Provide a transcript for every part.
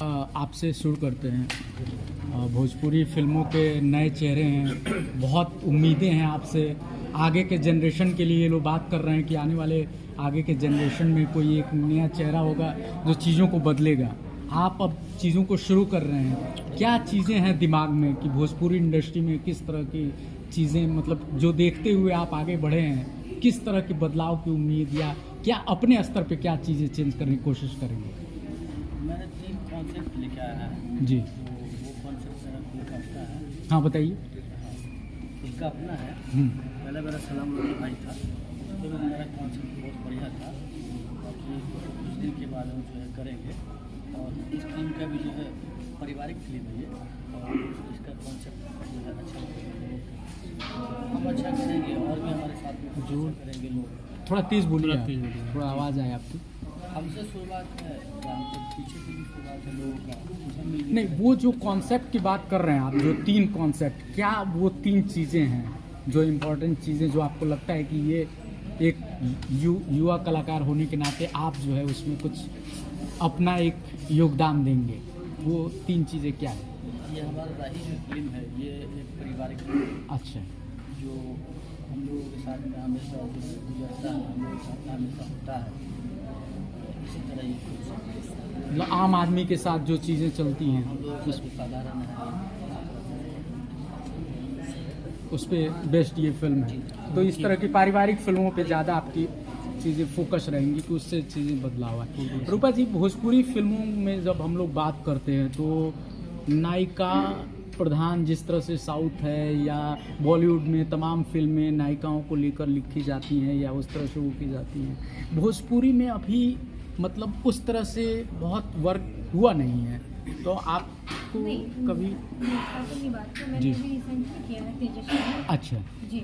आपसे शुरू करते हैं। भोजपुरी फिल्मों के नए चेहरे हैं, बहुत उम्मीदें हैं आपसे। आगे के जनरेशन के लिए ये लोग बात कर रहे हैं कि आने वाले आगे के जनरेशन में कोई एक नया चेहरा होगा जो चीज़ों को बदलेगा। आप अब चीज़ों को शुरू कर रहे हैं, क्या चीज़ें हैं दिमाग में कि भोजपुरी इंडस्ट्री में किस तरह की चीज़ें, मतलब जो देखते हुए आप आगे बढ़े हैं, किस तरह की बदलाव की उम्मीद या क्या अपने स्तर पे क्या चीज़ें चेंज करने की कोशिश करेंगे? मैंने 3 कॉन्सेप्ट लेके आया है जी, तो वो कॉन्सेप्ट मेरा खुद का अपना है। हाँ बताइए। खुद का अपना है। पहले मेरा सलाम लोधी भाई था, उसके बाद मेरा कॉन्सेप्ट बहुत बढ़िया था। बाकी कुछ दिन के बाद हम जो है करेंगे। और इस फिल्म का भी जो है पारिवारिक फिल्म है ये, और इसका कॉन्सेप्ट जो है अच्छा है। हम अच्छा करेंगे और भी हमारे साथ में कुछ अच्छा करेंगे लोग। थोड़ा तेज़ बोलिए आप, थोड़ा आवाज़ आए आपकी। हमसे शुरुआत है, हमसे पीछे की भी शुरुआत है लोगों का, सब मिल नहीं, वो जो कॉन्सेप्ट की बात कर रहे हैं आप, जो 3 कॉन्सेप्ट, क्या वो 3 चीज़ें हैं जो इम्पोर्टेंट चीज़ें जो आपको लगता है कि ये एक युवा कलाकार होने के नाते आप जो है उसमें कुछ अपना एक योगदान देंगे, वो 3 चीज़ें क्या है? ये हमारा राही जो फिल्म है ये एक पारिवारिक फिल्म है, अच्छा, जो हम लोगों के साथ में हमेशा जो है गुजरता है, हम लोगों के साथ में हमेशा होता है। इसी तरह ये फिल्म मतलब आम आदमी के साथ जो चीज़ें चलती हैं हम लोगों का जो साधारण है उस पर बेस्ड ये फिल्म है। तो इस तरह की पारिवारिक फिल्मों पे ज़्यादा आपकी चीज़ें फोकस रहेंगी कि उससे चीज़ें बदलाव है। रूपा जी, भोजपुरी फिल्मों में जब हम लोग बात करते हैं तो नायिका प्रधान जिस तरह से साउथ है या बॉलीवुड में तमाम फिल्में नायिकाओं को लेकर लिखी जाती हैं या उस तरह से वो की जाती हैं, भोजपुरी में अभी मतलब उस तरह से बहुत वर्क हुआ नहीं है। तो आपको कभी नहीं बात है, मैंने जी। भी रिसेंटली किया है तेजस्वी। अच्छा, जी,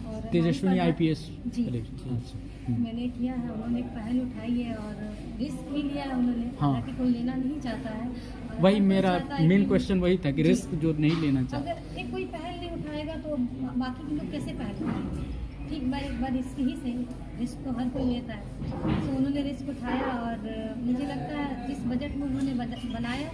और तेजस्विनी हमारे IPS जी। अच्छा, मैंने किया है, उन्होंने एक पहल उठाई है और रिस्क भी लिया है उन्होंने। हाँ। हालांकि कोई लेना नहीं चाहता है, और वही हर कोई मेरा चाहता है मेन कि क्वेश्चन वही था कि जी। रिस्क जो नहीं लेना चाहता। अगर एक कोई पहल नहीं उठाएगा तो बाकी के लोग कैसे पहल उठाएंगे? ठीक, एक बार रिस्क ही सही, रिस्क तो हर कोई लेता है। तो उन्होंने रिस्क उठाया और मुझे लगता है जिस बजट में उन्होंने बजट बनाया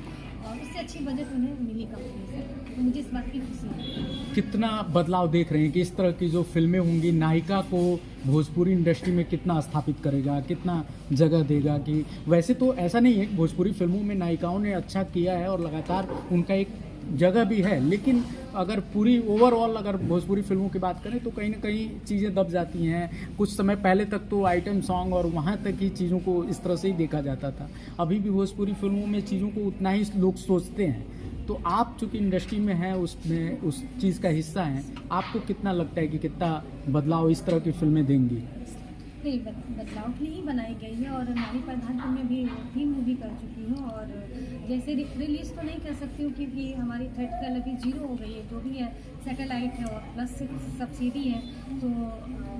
और उससे अच्छी बजट उन्हें मिली कंपनी से, तो मुझे इस बात की खुशी है। कितना बदलाव देख रहे हैं कि इस तरह की जो फिल्में होंगी नायिका को भोजपुरी इंडस्ट्री में कितना स्थापित करेगा, कितना जगह देगा? कि वैसे तो ऐसा नहीं है कि भोजपुरी फिल्मों में नायिकाओं ने अच्छा किया है और लगातार उनका एक जगह भी है, लेकिन अगर पूरी ओवरऑल अगर भोजपुरी फिल्मों की बात करें तो कहीं ना कहीं चीज़ें दब जाती हैं। कुछ समय पहले तक तो आइटम सॉन्ग और वहाँ तक ही चीज़ों को इस तरह से ही देखा जाता था। अभी भी भोजपुरी फिल्मों में चीज़ों को उतना ही लोग सोचते हैं। तो आप चूँकि इंडस्ट्री में हैं, उसमें उस चीज़ का हिस्सा हैं, आपको कितना लगता है कि कितना बदलाव इस तरह की फिल्में देंगी? नहीं, बदलाव की ही बनाई गई है और नारी प्रधान फिल्म में भी 3 मूवी कर चुकी हूँ। और जैसे रिलीज़ तो नहीं कर सकती हूँ क्योंकि हमारी थेरेटिकल अभी 0 हो गई है, जो भी है सैटेलाइट है और प्लस सब्सिडी है। तो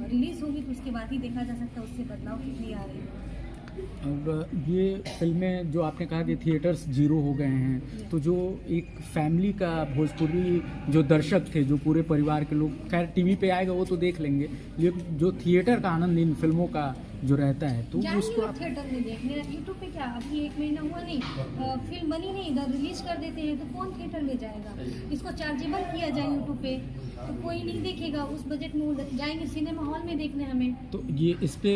रिलीज़ होगी तो उसके बाद ही देखा जा सकता है उससे बदलाव कितनी आ रही है। और ये फिल्में जो आपने कहा कि थिएटर्स 0 हो गए हैं, तो जो एक फैमिली का भोजपुरी जो दर्शक थे, जो पूरे परिवार के लोग, खैर टीवी पे आएगा वो तो देख लेंगे, ये जो थिएटर का आनंद इन फिल्मों का जो रहता है तो उसको आप थिएटर में देखने यूट्यूब पे क्या अभी 1 महीना हुआ नहीं, फिल्म बनी नहीं, इधर रिलीज कर देते हैं तो कौन थिएटर में जाएगा? इसको चार्जेबल किया जाए यूट्यूब पे तो कोई नहीं देखेगा, उस बजट में जाएंगे सिनेमा हॉल में देखने हमें। तो ये इस पे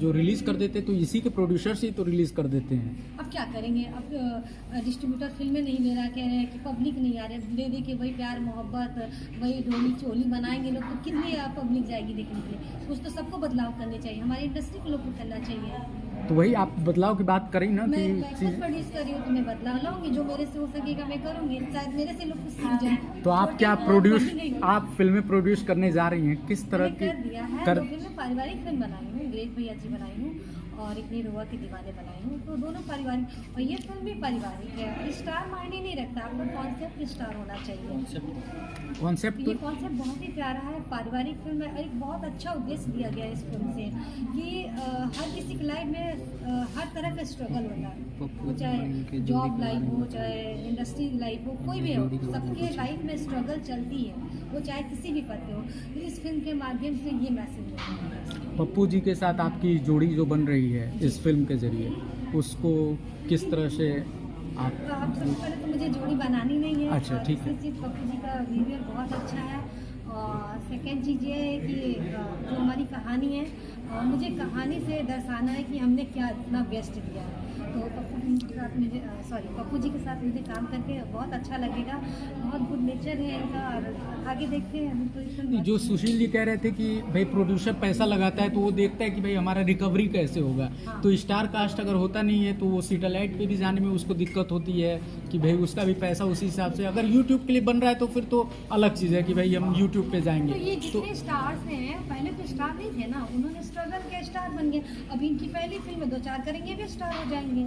जो रिलीज कर देते तो इसी के प्रोड्यूसर्स ही तो रिलीज कर देते हैं। अब क्या करेंगे? अब डिस्ट्रीब्यूटर फिल्में नहीं ले रहा, कह रहे हैं कि पब्लिक नहीं आ रहे, दे दे के वही प्यार मोहब्बत वही ढोली चोली बनाएंगे लोग, तो कितनी पब्लिक जाएगी देखने के लिए? कुछ तो सबको बदलाव करने चाहिए, हमारी इंडस्ट्री को लोग को करना चाहिए। तो वही आप बदलाव की बात करें ना मैं कि खुद प्रोड्यूस कर रही हूँ तो मैं बदलाव लाऊंगी, जो मेरे से हो सकेगा मैं करूँगी, शायद मेरे से लोग कुछ सीख जाए। तो आप क्या आप फिल्में प्रोड्यूस करने जा रही हैं, किस तरह की कर दिया है, 2 फिल्में पारिवारिक फिल्म बनाई हूँ, ग्रेट भैया जी बनाई हूँ और एक निरुआ के दीवाने बनाई हूँ, तो दोनों पारिवारिक और ये फिल्म भी पारिवारिक है। स्टार मायने नहीं रखता, आपको कॉन्सेप्ट स्टार होना चाहिए। कॉन्सेप्ट? ये कॉन्सेप्ट बहुत ही प्यारा है, पारिवारिक फिल्म है। एक बहुत अच्छा उद्देश्य दिया गया है इस फिल्म से कि हर किसी की लाइफ में हर तरह का स्ट्रगल होता है, वो चाहे जॉब लाइफ हो, चाहे इंडस्ट्री लाइफ हो, कोई भी हो, सबके लाइफ में स्ट्रगल चलती है, वो चाहे किसी भी पद पे हो। तो इस फिल्म के माध्यम से ये मैसेज है। पप्पू जी के साथ आपकी जोड़ी जो बन रही है इस फिल्म के जरिए, उसको किस तरह से आप सबसे पहले तो मुझे जोड़ी बनानी नहीं है। अच्छा, ठीक है। दूसरी चीज़ पप्पू जी का बिहेवियर बहुत अच्छा है, और सेकंड चीज़ ये है कि जो हमारी कहानी है, मुझे कहानी से दर्शाना है कि हमने क्या इतना बेस्ट दिया है। तो पप्पू जी के साथ मुझे काम करके बहुत अच्छा लगेगा। बहुत गुड नेचर है इनका, और आगे देखते हैं। अभी तो इसमें जो सुशील जी कह रहे थे कि भाई प्रोड्यूसर पैसा लगाता है तो वो देखता है कि भाई हमारा रिकवरी कैसे होगा। हाँ। तो स्टार कास्ट अगर होता नहीं है तो वो सैटेलाइट पे भी जाने में उसको दिक्कत होती है कि भाई उसका भी पैसा उसी हिसाब से, अगर यूट्यूब के लिए बन रहा है तो फिर तो अलग चीज़ है कि भाई हम यूट्यूब पे जाएंगे। तो ये जितने स्टार्स हैं, पहले तो स्टार नहीं थे ना, उन्होंने स्ट्रगल के स्टार बन गए। अब इनकी पहली फिल्म में 2-4 करेंगे भी स्टार हो जाएंगे।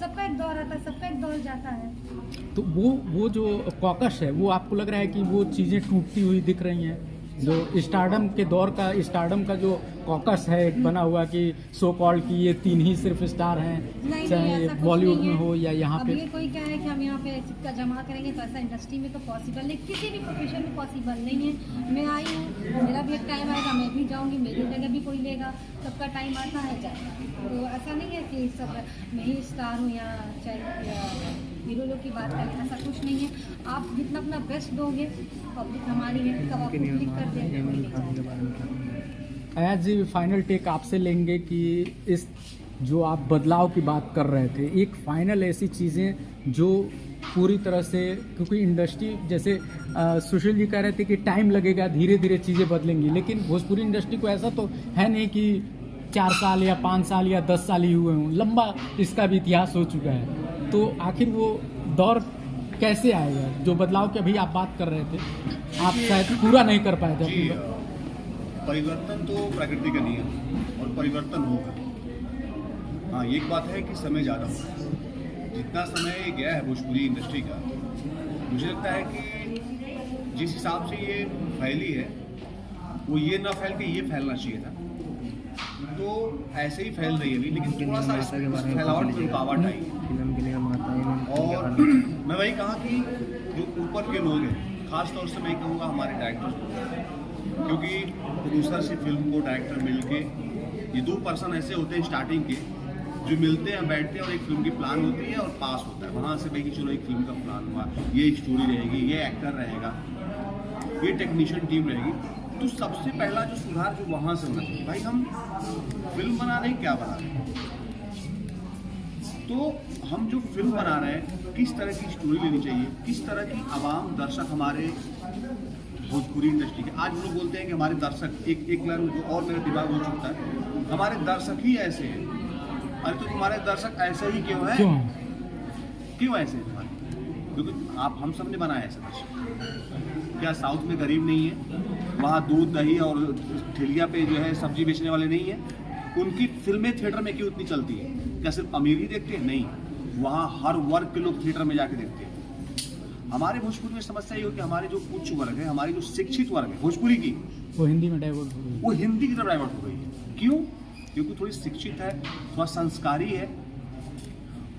सबका एक दौर आता है, सबका एक दौर जाता है। तो वो जो कॉकस है वो आपको लग रहा है कि वो चीज़ें टूटती हुई दिख रही हैं? जो स्टारडम के दौर का, स्टारडम का जो कॉकस है एक बना हुआ कि सो कॉल्ड कि ये 3 ही सिर्फ स्टार हैं, नहीं, चाहे ऐसा कुछ बॉलीवुड नहीं में है। हो या यहाँ अब पे। ये कोई क्या है कि हम यहाँ पे सिक्का जमा करेंगे, तो ऐसा इंडस्ट्री में तो पॉसिबल नहीं, किसी भी प्रोफेशन में पॉसिबल नहीं है। मैं आई हूँ, मेरा भी एक टाइम आएगा, मैं भी जाऊँगी, मेरी जगह भी कोई लेगा, सबका टाइम आता है जाएगा। तो ऐसा नहीं है कि सब मैं ही स्टार हूँ या चाहे हीरो लोग की बात करें, ऐसा कुछ नहीं है। आप जितना अपना बेस्ट दोगे, पब्लिक हमारी है, कब आपको क्लिक कर देंगे। एज ए फाइनल टेक आपसे लेंगे कि इस जो आप बदलाव की बात कर रहे थे, एक फाइनल ऐसी चीज़ें जो पूरी तरह से, क्योंकि इंडस्ट्री जैसे सुशील जी कह रहे थे कि टाइम लगेगा, धीरे धीरे चीज़ें बदलेंगी, लेकिन भोजपुरी इंडस्ट्री को ऐसा तो है नहीं कि 4 साल या 5 साल या 10 साल ही हुए हों, लंबा इसका भी इतिहास हो चुका है। तो आखिर वो दौर कैसे आएगा जो बदलाव की अभी आप बात कर रहे थे, आप शायद पूरा नहीं कर पाए थे जी, अपनी परिवर्तन तो प्रकृति का नियम और परिवर्तन होगा। हाँ, एक बात है कि समय ज़्यादा होगा। जितना समय गया है भोजपुरी इंडस्ट्री का, मुझे लगता है कि जिस हिसाब से ये फैली है वो ये ना फैल के ये फैलना चाहिए था। तो ऐसे ही फैल रही है अभी, लेकिन थोड़ा सा इस फैलावट में रुकावट आई। और मैं वही कहा कि जो ऊपर के लोग हैं, खास तौर से मैं कहूँगा हमारे डायरेक्टर, क्योंकि प्रोड्यूसर से फिल्म को डायरेक्टर मिलके, ये 2 पर्सन ऐसे होते हैं स्टार्टिंग के जो मिलते हैं, बैठते हैं और एक फिल्म की प्लान होती है और पास होता है। वहाँ से भाई कि चलो एक फिल्म का प्लान हुआ, ये स्टोरी रहेगी, ये एक्टर रहेगा, ये टेक्नीशियन टीम रहेगी। तो सबसे पहला जो सुधार जो वहाँ से होना चाहिए, भाई हम फिल्म बना रहे हैं, क्या बना रहे हैं, तो हम जो फिल्म बना रहे हैं किस तरह की स्टोरी लेनी चाहिए, किस तरह की आवाम दर्शक हमारे भोजपुरी इंडस्ट्री के। आज हम लोग बोलते हैं कि हमारे दर्शक एक लाइन जो और मेरा दिमाग हो चुका है, हमारे दर्शक ही ऐसे हैं। अरे तो तुम्हारे दर्शक ऐसे ही क्यों हैं? क्यों ऐसे हैं तुम्हारे? क्योंकि हम सब ने बनाया ऐसे दर्शक। क्या साउथ में गरीब नहीं है? वहाँ दूध दही और ठेलिया पे जो है सब्जी बेचने वाले नहीं है? उनकी फिल्में थिएटर में क्यों इतनी चलती है? क्या सिर्फ अमीर ही देखते हैं? नहीं, वहाँ हर वर्ग के लोग थिएटर में जाके देखते हैं। हमारे भोजपुरी में समस्या ये हो कि हमारे जो उच्च वर्ग है, हमारी जो शिक्षित वर्ग है भोजपुरी की, वो हिंदी में डाइवर्ट हो गई, वो हिंदी की तरफ डाइवर्ट हो गई है। क्यों? क्योंकि थोड़ी शिक्षित है, थोड़ा संस्कारी है,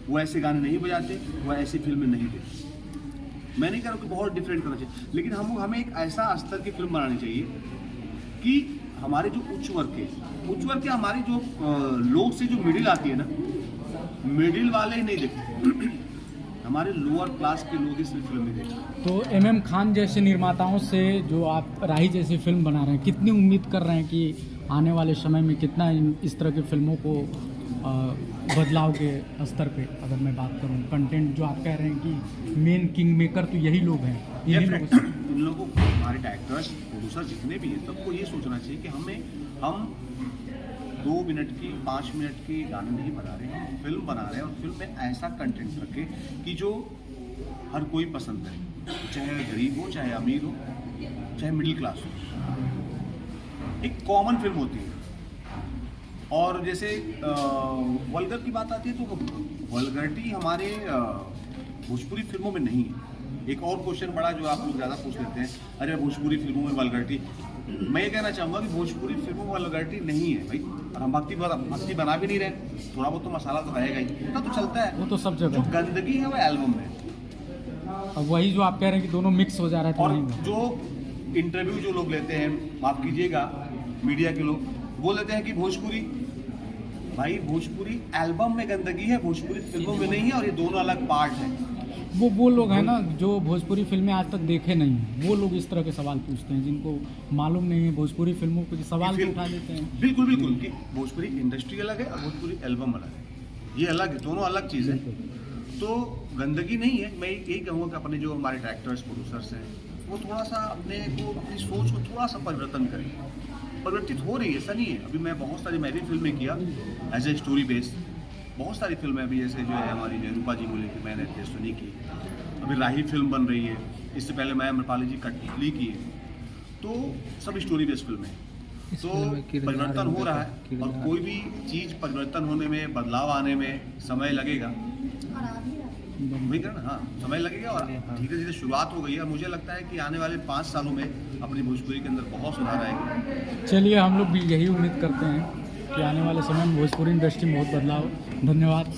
वो ऐसे गाने नहीं बजाते, वो ऐसी फिल्में नहीं देते। मैं नहीं कह रहा हूँ कि बहुत डिफरेंट करना चाहिए, लेकिन हमें एक ऐसा स्तर की फिल्म बनानी चाहिए कि हमारे जो उच्च वर्ग के हमारी जो लोग से जो मिडिल आती है ना, मिडिल वाले ही नहीं देखते, हमारे लोअर क्लास के लोग इस फिल्म में देखते। तो MM खान जैसे निर्माताओं से जो आप राही जैसी फिल्म बना रहे हैं, कितनी उम्मीद कर रहे हैं कि आने वाले समय में कितना इस तरह की फिल्मों को बदलाव के स्तर पे, अगर मैं बात करूं, कंटेंट जो आप कह रहे हैं कि मेन किंग मेकर तो यही लोग हैं, इन लोगों को, हमारे डायरेक्टर्स, प्रोड्यूसर जितने भी हैं, सबको ये सोचना चाहिए कि हम 2 मिनट की 5 मिनट की गाने नहीं बना रहे हैं, फिल्म बना रहे हैं, और फिल्म में ऐसा कंटेंट रखें कि जो हर कोई पसंद करे, चाहे गरीब हो, चाहे अमीर हो, चाहे मिडिल क्लास हो। एक कॉमन फिल्म होती है। और जैसे वल्गर की बात आती है, तो वल्गरिटी हमारे भोजपुरी फिल्मों में नहीं है। एक और क्वेश्चन बड़ा जो आप लोग ज़्यादा पूछ लेते हैं, अरे भोजपुरी फिल्मों में वल्गरिटी। मैं ये कहना चाहूँगा कि भोजपुरी फिल्मों में वल्गरिटी नहीं है भाई, और हम भक्ति बना भी नहीं रहे, थोड़ा बहुत तो मसाला तो रहेगा ही, इतना तो चलता है। वो तो सब जगह जो गंदगी है वो एल्बम में, अब वही जो आप कह रहे हैं कि दोनों मिक्स हो जा रहा है। और जो इंटरव्यू जो लोग लेते हैं, माफ़ कीजिएगा मीडिया के लोग, वो लेते हैं कि भोजपुरी भाई भोजपुरी एल्बम में गंदगी है, भोजपुरी फिल्मों में नहीं है, और ये दोनों अलग पार्ट हैं। वो लोग हैं ना जो भोजपुरी फिल्में आज तक देखे नहीं हैं, वो लोग इस तरह के सवाल पूछते हैं जिनको मालूम नहीं है भोजपुरी फिल्मों के सवाल भी उठा देते हैं। बिल्कुल बिल्कुल कि भोजपुरी इंडस्ट्री अलग है और भोजपुरी एल्बम अलग है, ये अलग है, दोनों अलग चीज़ है। तो गंदगी नहीं है। मैं यही कहूँगा कि अपने जो हमारे डायरेक्टर्स प्रोड्यूसर्स हैं वो थोड़ा सा अपने को, अपनी सोच को थोड़ा सा परिवर्तन करें। परिवर्तित हो रही है, ऐसा नहीं है। अभी मैं बहुत सारी मैं भी फिल्में किया एज ए स्टोरी बेस्ड, बहुत सारी फिल्में अभी जैसे जो है हमारी रूपा जी बोले कि मैंने सुनी की, अभी राही फिल्म बन रही है, इससे पहले मैं अमरपाली जी कटली की है, तो सब स्टोरी बेस्ड फिल्में हैं। तो परिवर्तन हो रहा है और कोई भी चीज़ परिवर्तन होने में, बदलाव आने में समय लगेगा, वही करना, हाँ समय लगेगा। और धीरे धीरे शुरुआत हो गई है और मुझे लगता है कि आने वाले 5 सालों में अपनी भोजपुरी के अंदर बहुत सुधार आएगा। चलिए हम लोग भी यही उम्मीद करते हैं कि आने वाले समय में भोजपुरी इंडस्ट्री में बहुत बदलाव हो। धन्यवाद।